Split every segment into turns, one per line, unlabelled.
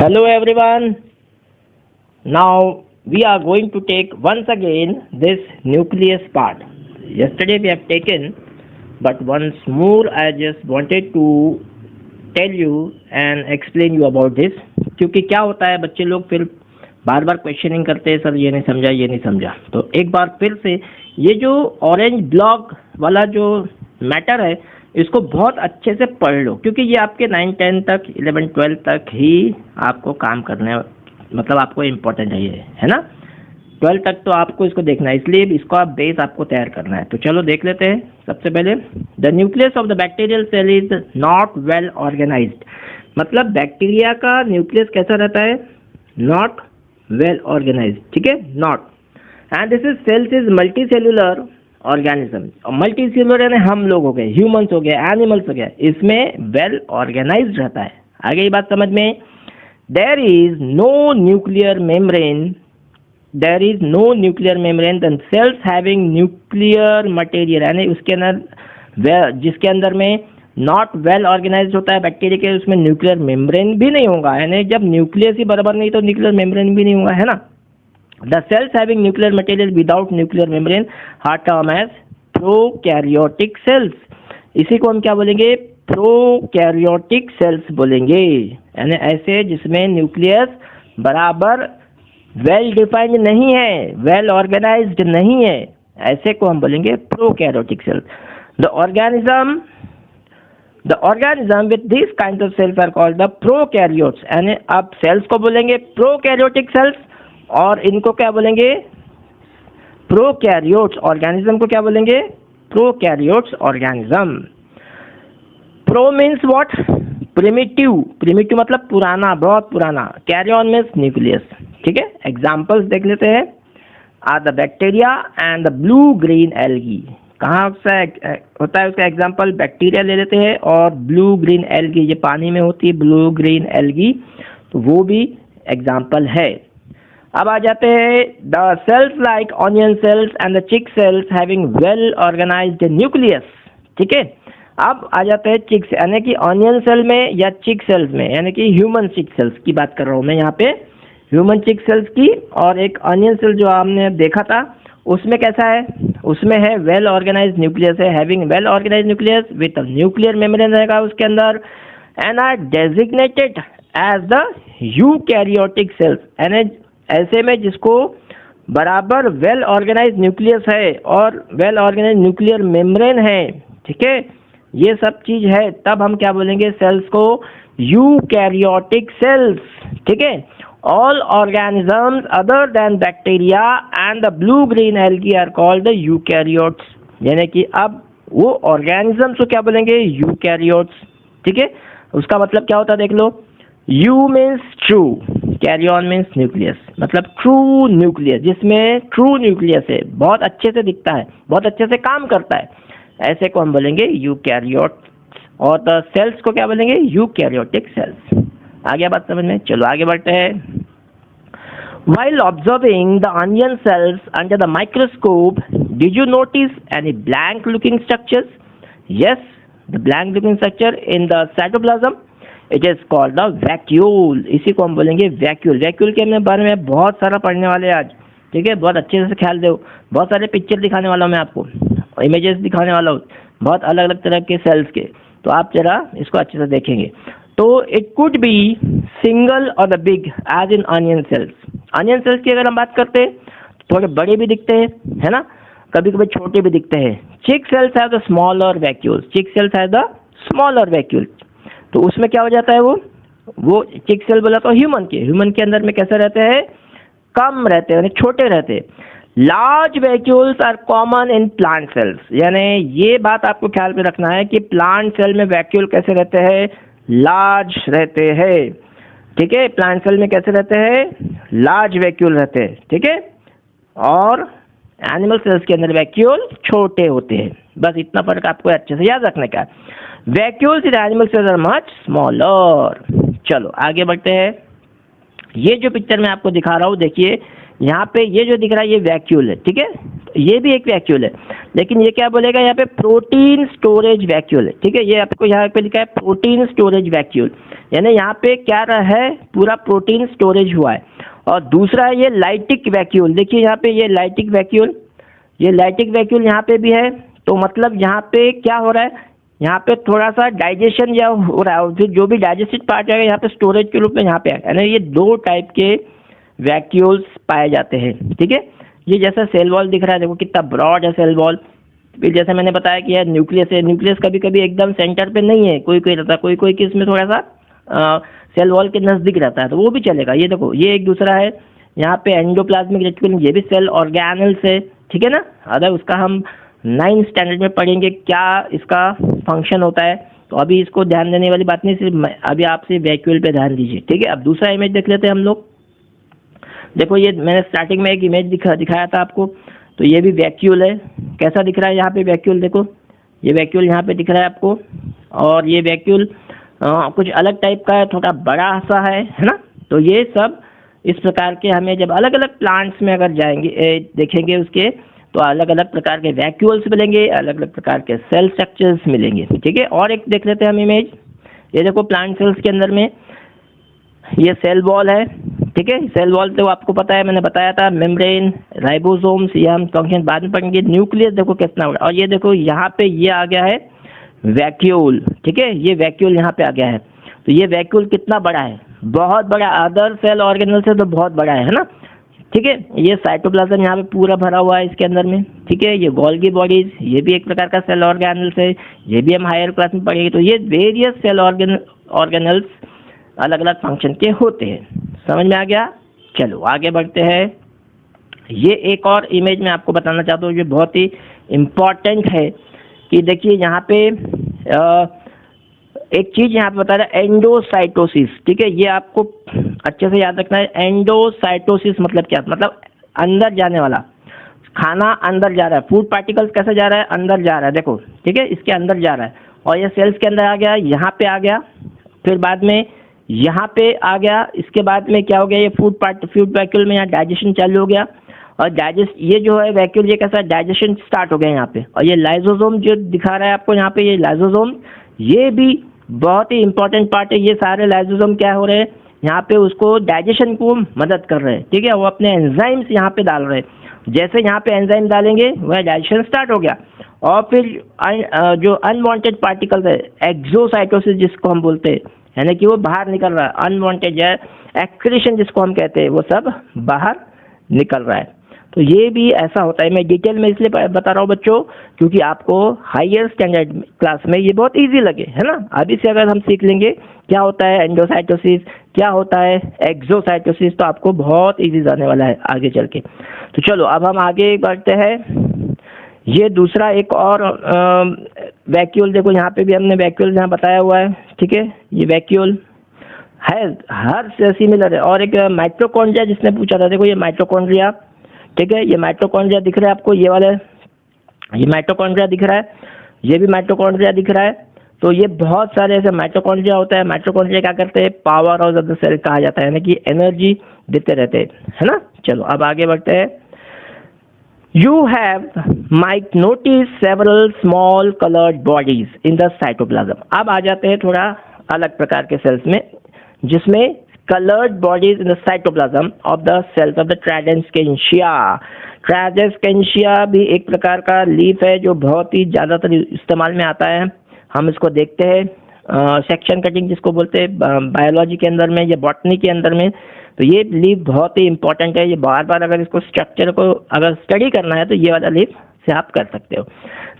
Hello everyone. Now we are going to take once again this nucleus part. Yesterday we have taken, but once more I just wanted to tell you and explain you about this. क्योंकि क्या होता है, बच्चे लोग फिर बार बार questioning करते हैं, sir ये नहीं समझा। तो एक बार फिर से ये जो ऑरेंज ब्लॉक वाला जो मैटर है इसको बहुत अच्छे से पढ़ लो, क्योंकि ये आपके 9, 10 तक 11, 12 तक ही आपको काम करने, मतलब आपको इम्पोर्टेंट है ये, है ना। 12 तक तो आपको इसको देखना है, इसलिए इसको आप बेस आपको तैयार करना है। तो चलो देख लेते हैं। सबसे पहले the nucleus of the bacterial cell is not well organised. मतलब बैक्टीरिया का न्यूक्लियस कैसा रहता है? नॉट वेल ऑर्गेनाइज्ड, ठीक है, not. And this is cells is multi cellular organism. और मल्टी सेल्यूलर यानी हम लोग हो गए, ह्यूमंस हो गए, एनिमल्स हो गए, इसमें वेल ऑर्गेनाइज्ड रहता है। आगे ये बात समझ में। There is no nuclear membrane, there is no nuclear membrane then cells having nuclear material, यानी उसके अंदर जिसके अंदर में नॉट वेल ऑर्गेनाइज्ड होता है बैक्टीरिया के, उसमें न्यूक्लियर मेम्ब्रेन भी नहीं होगा। यानी जब न्यूक्लियस ही बराबर नहीं तो न्यूक्लियर मेम्ब्रेन भी नहीं होगा, है ना। The cells having nuclear material without nuclear membrane are termed as prokaryotic cells. इसी को हम क्या बोलेंगे? प्रोकैरियोटिक सेल्स बोलेंगे। यानी ऐसे जिसमें न्यूक्लियस बराबर वेल डिफाइंड नहीं है, वेल ऑर्गेनाइज्ड नहीं है, ऐसे को हम बोलेंगे prokaryotic cells. The organism with these kinds of cells are called the prokaryotes. यानी अब सेल्स को बोलेंगे प्रोकैरियोटिक सेल्स और इनको क्या बोलेंगे? प्रोकैरियोट्स। ऑर्गेनिज्म को क्या बोलेंगे? Prokaryotes organism. Pro means what? Primitive. Primitive मतलब पुराना, बहुत पुराना। कैरियन मीन्स न्यूक्लियस, ठीक है। एग्जांपल्स देख लेते हैं। Are the bacteria and the blue green algae. कहाँ से होता है उसका एग्जांपल? बैक्टीरिया ले लेते हैं और ब्लू ग्रीन एल्गी, ये पानी में होती है ब्लू ग्रीन एल्गी, तो वो भी एग्जांपल है। अब आ जाते हैं the cells like onion cells and the cheek cells having well organised nucleus, ठीक है। अब आ जाते हैं चिक्स, यानी कि ऑनियन सेल में या चिक सेल्स में, यानी कि ह्यूमन चिक सेल्स की बात कर रहा हूँ मैं यहाँ पे, ह्यूमन चिक सेल्स की। और एक ऑनियन सेल जो हमने देखा था उसमें कैसा है? उसमें है वेल ऑर्गेनाइज्ड न्यूक्लियस है, having well organised nucleus with nuclear membrane रहेगा उसके अंदर, and are designated as the eukaryotic cells. यानी ऐसे में जिसको बराबर वेल ऑर्गेनाइज्ड न्यूक्लियस है और वेल ऑर्गेनाइज्ड न्यूक्लियर मेम्ब्रेन है, ठीक है, ये सब चीज है, तब हम क्या बोलेंगे? सेल्स को यूकैरियोटिक सेल्स, ठीक है। All organisms other than bacteria and the blue green algae are called the eukaryotes. यानी कि अब वो ऑर्गेनिजम्स को क्या बोलेंगे? यूकैरियोट्स, ठीक है। उसका मतलब क्या होता है देख लो। Eu means true, karyon means nucleus, मतलब ट्रू न्यूक्लियस, जिसमें ट्रू न्यूक्लियस है, बहुत अच्छे से दिखता है, बहुत अच्छे से काम करता है, ऐसे को हम बोलेंगे यूकैरियोट। और द सेल्स को क्या बोलेंगे? Eukaryotic cells. आगे बात समझ में, चलो आगे बढ़ते हैं। While observing the onion cells under the microscope, did you notice any blank looking structures? Yes, the blank looking structure in the cytoplasm, it is called the vacuole. इसी को हम बोलेंगे वैक्यूल। वैक्यूल के हमने बारे में बहुत सारा पढ़ने वाले आज, ठीक है, बहुत अच्छे से ख्याल दो। बहुत सारे पिक्चर दिखाने वाला हूँ मैं आपको, इमेजेस दिखाने वाला हूँ बहुत अलग अलग तरह के सेल्स के, तो आप जरा इसको अच्छे से देखेंगे। तो इट कुड बी सिंगल और the big as in onion cells. Onion cells की अगर हम बात करते हैं तो थोड़े बड़े भी दिखते हैं, है ना, कभी कभी छोटे भी दिखते हैं। Chick cells have the smaller vacuoles, chick cells have the smaller vacuoles. तो उसमें क्या हो जाता है? वो चिक सेल बोला तो ह्यूमन के अंदर में कैसे रहते हैं? कम रहते हैं, यानी छोटे रहते हैं। Large vacuoles are common in plant cells. यानी ये बात आपको ख्याल में रखना है कि प्लांट सेल में वैक्यूल कैसे रहते हैं? लार्ज रहते हैं, ठीक है। प्लांट सेल में कैसे रहते हैं? लार्ज वैक्यूल रहते हैं, ठीक है। और एनिमल सेल्स के अंदर वैक्यूल छोटे होते हैं। बस इतना फर्क आपको अच्छे से याद रखने का। Vacuoles in animal cells are much smaller. चलो आगे बढ़ते हैं। ये जो पिक्चर मैं आपको दिखा रहा हूँ, देखिए यहाँ पे ये जो दिख रहा है ये वैक्यूल है, ठीक है। ये भी एक वैक्यूल है, लेकिन ये क्या बोलेगा यहाँ पे, प्रोटीन स्टोरेज वैक्यूल है। ठीक है, ये आपको यहाँ पे लिखा है प्रोटीन स्टोरेज वैक्यूल, यानी यहाँ पे क्या रहा है, पूरा प्रोटीन स्टोरेज हुआ है। और दूसरा है ये लाइटिक वैक्यूल, देखिए यहाँ पे ये लाइटिक वैक्यूल, ये लाइटिक वैक्यूल यहाँ पे भी है। तो मतलब यहाँ पे क्या हो रहा है, यहाँ पे थोड़ा सा डाइजेशन या हो रहा है, और फिर जो भी डाइजेस्टेड पार्ट आएगा यहाँ पे स्टोरेज के रूप में यहाँ पे आएगा, यानी ये दो टाइप के वैक्यूल्स पाए जाते हैं। ठीक है, ये जैसा सेल वॉल दिख रहा है, देखो कितना ब्रॉड है सेल वॉल। फिर जैसे मैंने बताया कि यार न्यूक्लियस है, न्यूक्लियस कभी कभी एकदम सेंटर पे नहीं है, कोई कोई रहता है, कोई कोई किस में थोड़ा सा सेल वॉल के नज़दीक रहता है, तो वो भी चलेगा। ये देखो ये एक दूसरा है, यहाँ पे एंडोप्लाज्मिक रेटिकुलम, ये भी सेल ऑर्गेनल्स है। ठीक है ना, अगर उसका हम 9th स्टैंडर्ड में पढ़ेंगे क्या इसका फंक्शन होता है, तो अभी इसको ध्यान देने वाली बात नहीं, सिर्फ अभी आपसे वैक्यूल पे ध्यान दीजिए। ठीक है, अब दूसरा इमेज देख लेते हैं हम लोग। देखो ये मैंने स्टार्टिंग में एक इमेज दिखाया था आपको, तो ये भी वैक्यूल है। कैसा दिख रहा है यहाँ पे वैक्यूल, देखो ये वैक्यूल यहाँ पे दिख रहा है आपको, और ये वैक्यूल कुछ अलग टाइप का है, थोड़ा बड़ा सा है ना। तो ये सब इस प्रकार के हमें जब अलग अलग प्लांट्स में अगर जाएंगे देखेंगे उसके, तो अलग अलग प्रकार के वैक्यूल्स मिलेंगे, अलग अलग प्रकार के सेल स्ट्रक्चर्स मिलेंगे। ठीक है, और एक देख लेते हैं हम इमेज। ये देखो प्लांट सेल्स के अंदर में ये सेल वॉल है। ठीक है, सेल वॉल तो आपको पता है, मैंने बताया था मेम्ब्रेन, राइबोसोम्स, ये हम फंक्शन बाद में पढ़ेंगे। न्यूक्लियस देखो कितना बड़ा, और ये देखो यहाँ पे ये आ गया है वैक्यूल। ठीक है, ये वैक्यूल यहाँ पे आ गया है, तो ये वैक्यूल कितना बड़ा है, बहुत बड़ा, अदर सेल ऑर्गेनल से तो बहुत बड़ा है ना। ठीक है, ये साइटोप्लाज्म यहाँ पे पूरा भरा हुआ है इसके अंदर में। ठीक है, ये गोल्गी बॉडीज, ये भी एक प्रकार का सेल ऑर्गेनल्स है, ये भी हम हायर क्लास में पढ़ेंगे। तो ये वेरियस सेल ऑर्गेनल्स अलग अलग फंक्शन के होते हैं, समझ में आ गया। चलो आगे बढ़ते हैं। ये एक और इमेज मैं आपको बताना चाहता हूँ, ये बहुत ही इम्पॉर्टेंट है कि देखिए यहाँ पे एक चीज़ यहाँ पे बता रहा है, एंडोसाइटोसिस। ठीक है, ये आपको अच्छे से याद रखना है। एंडोसाइटोसिस मतलब क्या, मतलब अंदर जाने वाला, खाना अंदर जा रहा है, फूड पार्टिकल्स कैसे जा रहा है, अंदर जा रहा है, देखो। ठीक है, इसके अंदर जा रहा है, और ये सेल्स के अंदर आ गया, यहाँ पे आ गया, फिर बाद में यहाँ पे आ गया, इसके बाद में क्या हो गया, ये फूड वैक्यूल में यहाँ डाइजेशन चालू हो गया, और डाइजेस्ट ये जो है वैक्यूल, ये कैसा डाइजेशन स्टार्ट हो गया यहाँ पे। और ये लाइसोसोम जो दिखा रहा है आपको यहाँ पे, ये लाइसोसोम, ये भी बहुत ही इंपॉर्टेंट पार्ट है। ये सारे लाइसोसोम क्या हो रहे हैं यहाँ पे, उसको डाइजेशन को मदद कर रहे हैं। ठीक है, वो अपने एंजाइम्स यहाँ पे डाल रहे हैं, जैसे यहाँ पे एंजाइम डालेंगे वह डाइजेशन स्टार्ट हो गया। और फिर जो अनवांटेड पार्टिकल्स है, एक्सोसाइटोसिस जिसको हम बोलते हैं, यानी कि वो बाहर निकल रहा है, अनवांटेड है, एक्रीशन जिसको हम कहते हैं, वो सब बाहर निकल रहा है। तो ये भी ऐसा होता है। मैं डिटेल में इसलिए बता रहा हूँ बच्चों, क्योंकि आपको हायर स्टैंडर्ड क्लास में ये बहुत इजी लगे, है ना। अभी से अगर हम सीख लेंगे क्या होता है एंडोसाइटोसिस, क्या होता है एक्सोसाइटोसिस, तो आपको बहुत इजी जाने वाला है आगे चल के। तो चलो अब हम आगे बढ़ते हैं। ये दूसरा एक और वैक्यूल, देखो यहाँ पे भी हमने वैक्यूल यहाँ बताया हुआ है। ठीक है, ये वैक्यूल है, हर सिमिलर है। और एक माइटोकॉन्ड्रिया जिसने पूछा था, देखो ये माइटोकॉन्ड्रिया। ठीक है, ये माइटोकॉन्ड्रिया दिख रहा है आपको, ये वाले, ये माइटोकॉन्ड्रिया दिख रहा है, ये भी माइटोकॉन्ड्रिया दिख रहा है। तो ये बहुत सारे ऐसे माइटोकॉन्ड्रिया होता है। माइटोकॉन्ड्रिया क्या करते हैं, power house of the cell कहा जाता है, यानी कि एनर्जी देते रहते हैं, है ना। चलो अब आगे बढ़ते हैं। You might notice several small colored bodies in the cytoplasm. अब आ जाते हैं थोड़ा अलग प्रकार के सेल्स में, जिसमें colored bodies in the cytoplasm of the cells of the Tradescantia. Tradescantia भी एक प्रकार का लीफ है जो बहुत ही ज़्यादातर इस्तेमाल में आता है। हम इसको देखते हैं सेक्शन कटिंग जिसको बोलते हैं बायोलॉजी के अंदर में या बॉटनी के अंदर में। तो ये लीफ बहुत ही इंपॉर्टेंट है। ये बार बार अगर इसको स्ट्रक्चर को अगर स्टडी करना है तो ये वाला लीफ से आप कर सकते हो।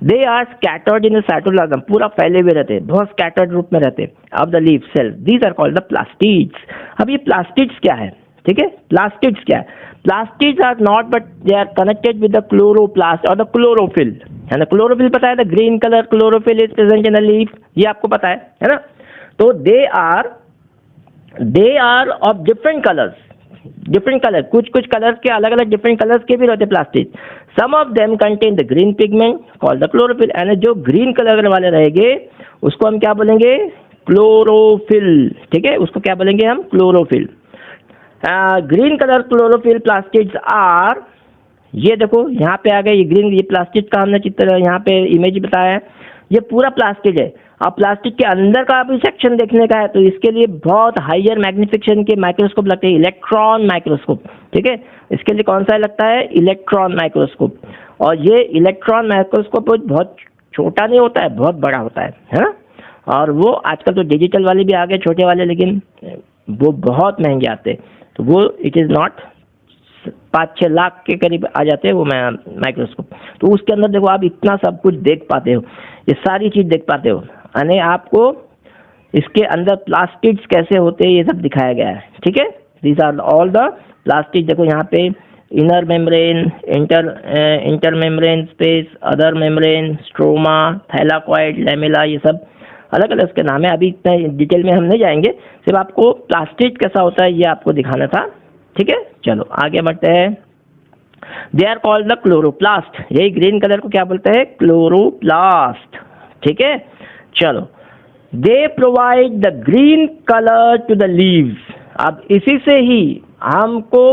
They are scattered in the cytoplasm, पूरा फैले हुए रहते हैं, बहुत स्कैटर्ड रूप में रहते हैं of the leaf cell. These are called the plastids. अब ये प्लास्टिड्स क्या है, ठीक है, प्लास्टिड्स क्या है? Plastids are not but they are connected with the chloroplast और द क्लोरोफिल। है ना, क्लोरोफिल पता है, the green colour chlorophyll is present in the leaf, ये आपको पता है ना। तो they are of different colours, different colour, कुछ कुछ कलर्स के अलग अलग डिफरेंट कलर्स के भी रहते plastic. Some of them contain the green pigment called the chlorophyll. यानी जो ग्रीन कलर वाले रहेंगे उसको हम क्या बोलेंगे, क्लोरोफिल। ठीक है, उसको क्या बोलेंगे हम, chlorophyll. Green colour chlorophyll plastids are ये देखो यहाँ पे आ गए, ये ग्रीन, ये प्लास्टिक का हमने चित्र यहाँ पे इमेज बताया है, ये पूरा प्लास्टिक है। अब प्लास्टिक के अंदर का भी सेक्शन देखने का है तो इसके लिए बहुत हायर मैग्निफिकेशन के माइक्रोस्कोप लगते हैं, इलेक्ट्रॉन माइक्रोस्कोप, ठीक है। इसके लिए कौन सा लगता है? Electron microscope. और ये इलेक्ट्रॉन माइक्रोस्कोप बहुत छोटा नहीं होता है, बहुत बड़ा होता है ना। और वो आजकल तो डिजिटल वाले भी आ गए, छोटे वाले, लेकिन वो बहुत महंगे आते हैं, तो वो इट इज़ नॉट 5-6 लाख के करीब आ जाते हैं वो माइक्रोस्कोप। तो उसके अंदर देखो आप इतना सब कुछ देख पाते हो, ये सारी चीज़ देख पाते हो, यानी आपको इसके अंदर प्लास्टिक्स कैसे होते हैं ये सब दिखाया गया है, ठीक है। These are all the plastic. देखो यहाँ पे inner membrane, inter membrane space, other membrane, stroma, thylakoid, lamella, ये सब अलग अलग इसके नाम है। अभी इतना डिटेल में हम नहीं जाएंगे, सिर्फ आपको प्लास्टिक कैसा होता है ये आपको दिखाना था, ठीक है। चलो आगे बढ़ते हैं। They are called the chloroplast, यही ग्रीन कलर को क्या बोलते हैं? क्लोरोप्लास्ट, ठीक है। चलो, they provide the green colour to the leaves. अब इसी से ही हमको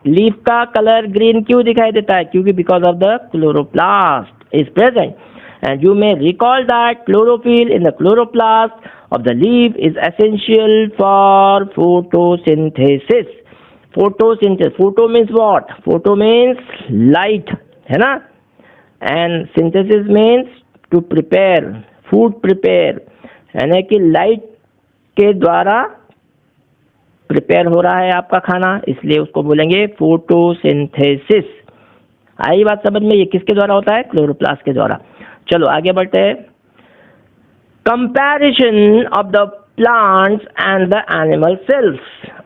लीफ का कलर ग्रीन क्यों दिखाई देता है? क्योंकि because of the chloroplast is present. And you may recall that chlorophyll in the chloroplast of the leaf is essential for photosynthesis. Photosynthesis. Photo means what? Photo means light, है ना? And synthesis means to prepare, food prepare. यानी कि light के द्वारा prepare हो रहा है आपका खाना, इसलिए उसको बोलेंगे फोटोसिंथेसिस। आई बात समझ में? ये किसके द्वारा होता है? क्लोरोप्लास्ट के द्वारा। चलो आगे बढ़ते हैं। Comparison of the plants and the animal sales.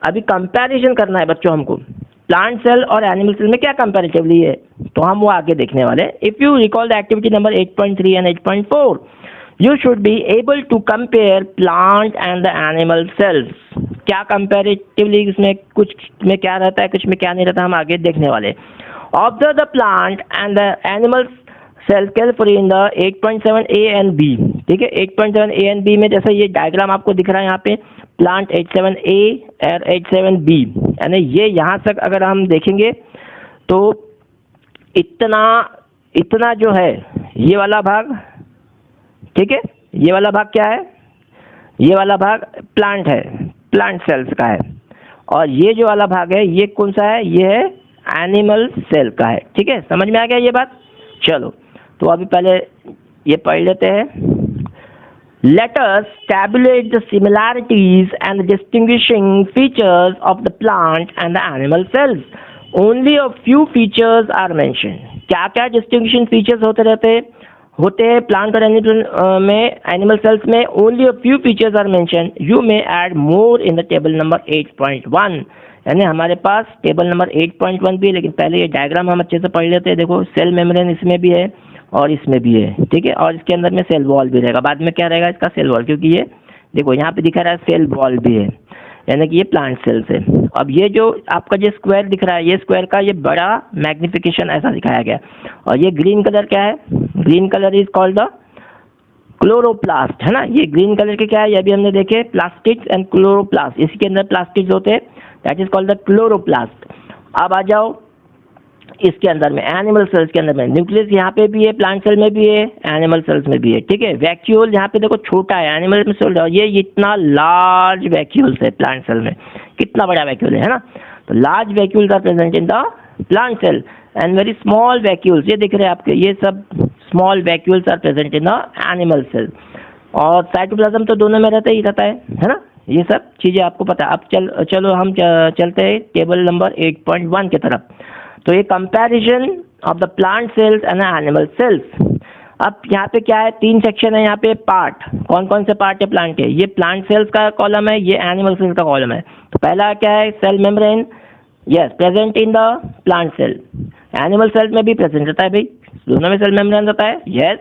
अभी कंपैरिजन करना है बच्चों हमको, प्लांट सेल और एनिमल सेल में क्या कंपैरेटिवली है, तो हम वो आगे देखने वाले। If you recall the activity number 8.3 and 8.4, you should be able to compare plant and the animal cells. क्या कंपैरेटिवली इसमें कुछ में क्या रहता है, कुछ में क्या नहीं रहता, हम आगे देखने वाले। Observe the plant and the animal cell carefully in the 8.7 A and B, ठीक है। 8.7 ए एंड बी में जैसे ये डायग्राम आपको दिख रहा है यहाँ पे, प्लांट 8.7 ए और 8.7 बी, यानी ये यहाँ तक अगर हम देखेंगे तो इतना जो है ये वाला भाग, ठीक है, ये वाला भाग क्या है? ये वाला भाग प्लांट है, प्लांट सेल्स का है। और ये जो वाला भाग है ये कौन सा है? ये है एनिमल सेल का है, ठीक है। समझ में आ गया ये बात? चलो तो अभी पहले ये पढ़ लेते हैं। Let us tabulate the similarities and the distinguishing features of the plant and the animal cells. Only a few features are mentioned. क्या क्या distinguishing features होते हैं प्लांट और एनिमल सेल्स में? Only a few features are mentioned. You may add more in the table number 8.1. यानी हमारे पास table number 8.1 भी है, लेकिन पहले ये डायग्राम हम अच्छे से पढ़ लेते हैं। देखो सेल मेम्ब्रेन इसमें भी है और इसमें भी है, ठीक है। और इसके अंदर में सेल वॉल भी रहेगा, बाद में क्या रहेगा इसका? सेल वॉल, क्योंकि ये देखो यहाँ पे दिखा रहा है सेल वॉल भी है, यानी कि ये प्लांट सेल्स है। अब ये जो आपका जो स्क्वायर दिख रहा है, ये स्क्वायर का ये बड़ा मैग्निफिकेशन ऐसा दिखाया गया। और ये ग्रीन कलर क्या है? Green colour is called the chloroplast, है ना। ये ग्रीन कलर के क्या है? ये अभी हमने देखे प्लास्टिक्स एंड क्लोरोप्लास्ट, इसी के अंदर प्लास्टिक्स होते हैं, that is called the chloroplast. अब आ जाओ इसके अंदर में एनिमल सेल्स के अंदर में न्यूक्लियस यहाँ पे भी है, प्लांट सेल में भी है, एनिमल सेल्स में भी है, ठीक है। वैक्यूल यहाँ पे देखो छोटा है, एनिमल में सेल, ये इतना लार्ज वैक्यूल्स है प्लांट सेल में, कितना बड़ा वैक्यूल है ना। तो large vacuoles are present in the plant cell and very small vacuoles, ये दिख रहे हैं आपके, ये सब small vacuoles are present in the animal cell. और साइटोप्लाज्म तो दोनों में रहता ही रहता है ना। ये सब चीज़ें आपको पता है। अब चलो हम चलते हैं टेबल नंबर 8.1 की तरफ। तो ये comparison of the plant cells and animal sales. अब यहाँ पे क्या है? 3 सेक्शन है यहाँ पे पार्ट। कौन कौन से पार्ट है प्लांट के? ये प्लांट सेल्स का कॉलम है, ये एनिमल सेल्स का कॉलम है। तो पहला क्या है? Cell membrane, yes, present in the plant cell. Animal cell में भी प्रेजेंट रहता है भाई, दोनों में सेल मेम्ब्रेन रहता है, yes.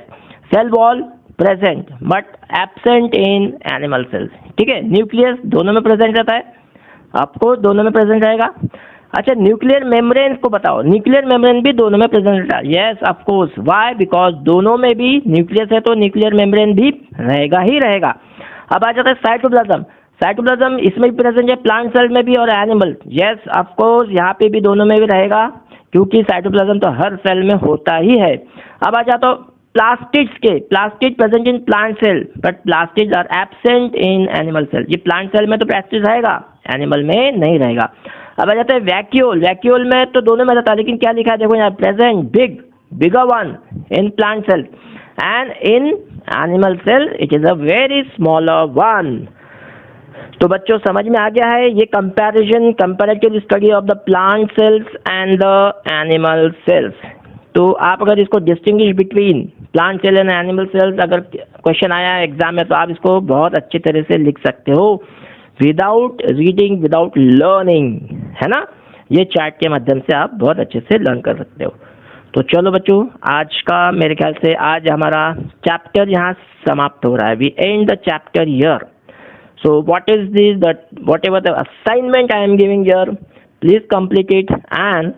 Cell wall present but absent in animal cells, ठीक है। न्यूक्लियस दोनों में प्रेजेंट रहता है, आपको दोनों में प्रेजेंट रहेगा। अच्छा, न्यूक्लियर मेम्ब्रेन को बताओ। न्यूक्लियर मेम्ब्रेन भी दोनों में प्रेजेंट रहता है, yes of course. Why? Because दोनों में भी न्यूक्लियस है तो न्यूक्लियर मेम्ब्रेन भी रहेगा ही रहेगा। अब आ जाता है साइटोप्लाज्म। साइटोप्लाज्म इसमें भी प्रेजेंट है, प्लांट सेल में भी और एनिमल, यस ऑफ कोर्स, यहाँ पे भी दोनों में भी रहेगा, क्योंकि साइटोप्लाज्म तो हर सेल में होता ही है। अब आ जाता हूँ प्लास्टिड्स के। Plastid present in plant cell but plastids are absent in animal cell. ये प्लांट सेल में तो प्लास्टिड रहेगा, एनिमल में नहीं रहेगा। अब आ जाता है वैक्यूल। वैक्यूल में तो दोनों में रहता है, लेकिन क्या लिखा है देखो यहाँ, present bigger one in plant cell and in animal cell it is a very smaller one. तो बच्चों समझ में आ गया है ये comparative study of the plant cells and the animal cells. तो आप अगर इसको distinguish between plant cell and animal cells अगर क्वेश्चन आया है एग्जाम में, तो आप इसको बहुत अच्छी तरह से लिख सकते हो विदाउट रीडिंग, विदाउट लर्निंग, है ना। ये चार्ट के माध्यम से आप बहुत अच्छे से लर्न कर सकते हो। तो चलो बच्चों, आज का मेरे ख्याल से आज हमारा चैप्टर यहाँ समाप्त हो रहा है। We end the chapter here. So what is this, that whatever the assignment I am giving here, please complete it, and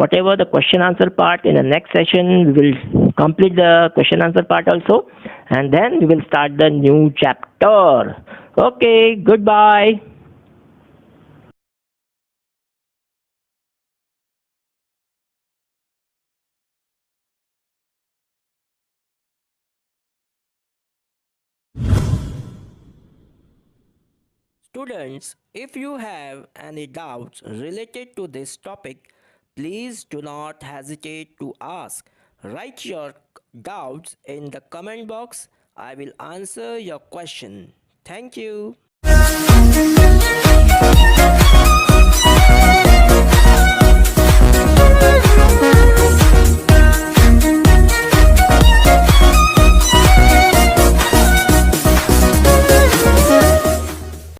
whatever the question answer part in the next session we will complete the question answer part also, and then we will start the new chapter. Okay, goodbye. Students, if you have any doubts related to this topic, please do not hesitate to ask. Write your doubts in the comment box. I will answer your question. Thank you.